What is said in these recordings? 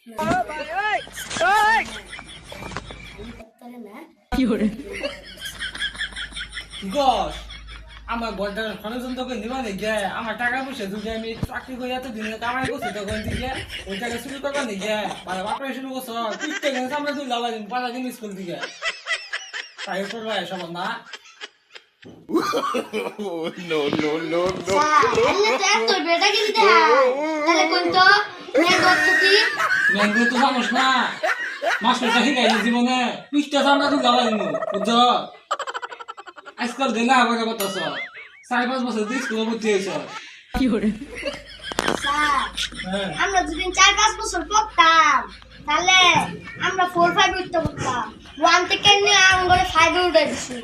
আমার বড় খরচন তোকে নিবা গে আমার টাকা পয়সা যদি আমি চাকরি করে এত দিনে কামাই করছি তখন দিকে ওই টাকা শুরু করবা নি গে পাড়া বাপরে শুরু করছো পিঠতে গেছে আমরা তুই লাভা দিন পাড়া দিন স্কুল দিকে তাই করবা এসব না No, no, no, no. Mango তো জানোস না মাস্টারটা শিখাইছে জীবনে পিঠটা আমরা তুই লাভা দিন বুঝছো আজকাল দিন আবার করতেছ 4-5 বছর তুই স্কুলে ভর্তি হয়েছ আমরা যদি 4-5 বছর পড়তাম তাহলে আমরা 4-5 উঠতে পারতাম 1 থেকে নিয়ে আমরা 5 উঠে দিছি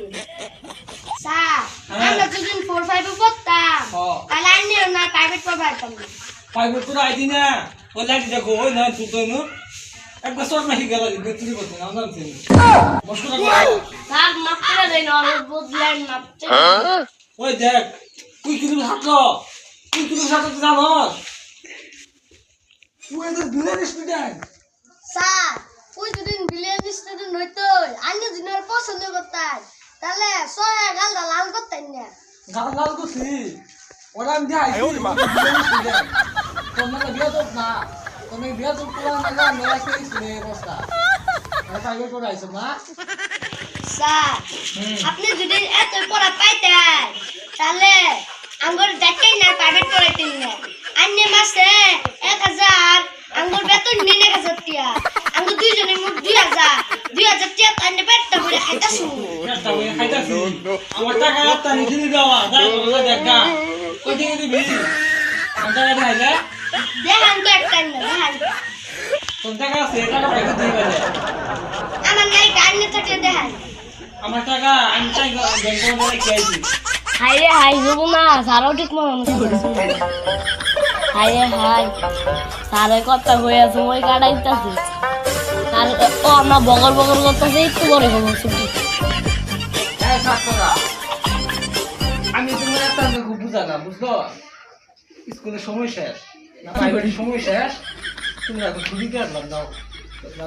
স্যার আমরা যদি 4-5 পড়তাম তাহলে আর নিয়ে না প্রাইভেট পড়াতাম না প্রাইভেট করে আইতি না ওই লাগি দেখো ওই না তুই তো না একবার সর না হিগা লাগি তুই করতে না আমরা জানি মুশকিল করে স্যার মাফ করে দেন আর বদলেন না ওই দেখ তুই কি হাঁটলো তুই কি হাঁটতে জানোস তুই তো বিলের স্টুডেন্ট স্যার ওই যদি বিলিয়ন স্টুডেন্ট হইতো আন্য দিনের পছন্দ করতাম তাহলে সয়া গালটা লাল করতেন না গাল লাল করছি ওরা আমি যাই তোমরা বিয়ে তো না তুমি বিয়ে তো পুরো না মেলা সেই শুনে অবস্থা প্রাইভেট করে আইছো না স্যার আপনি যদি এত পড়া পাইতেন তাহলে আঙ্গুর দেখেই না প্রাইভেট পড়াইতেন না আন্য মাসে 1000 আঙ্গুর বেতন নিয়ে 1000 টিয়া আঙ্গুর দুইজনে মোট 2000 টিয়া আন্য পেটটা ভরে খাইতাছি পেটটা ভরে খাইতাছি আমার টাকা একটা নিয়ে দেওয়া দাও বলে দেখা কই দিকে দিবি আমার টাকা দেখাইলে দেখান তো একটা না দেখান কোন টাকা আছে টাকা পাইতে দিবে আমার নাই কান্নে থাকে দেখান আমার টাকা আমি চাই ব্যাংকে রেখে আইছি হাই রে হাই যাব না সারাও ঠিক মনে করছে হাই রে হাই সারে কথা হয়ে আছে ওই কাটাইতাছে আর ও আমরা বগর বগর করতেছে একটু বড় হবে ছুটি এই ছাত্ররা আমি তোমার একটা খুব বুঝালা বুঝলো স্কুলের সময় শেষ না প্রাইভেটের সময় শেষ তুমি এখন ছুটিতে আসলাম দাও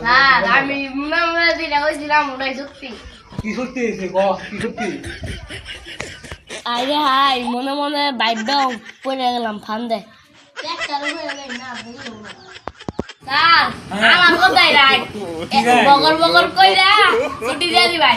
স্যার আমি মনে দিলে কইছিলাম ওটাই সত্যি কি সত্যি হয়েছে গ কি সত্যি আরে হাই মনে মনে বাইকটাও পড়ে গেলাম ফান্দে স্যার আমার কোথায় রাখ বগর বগর কইরা ছুটি দিয়ে দিবেন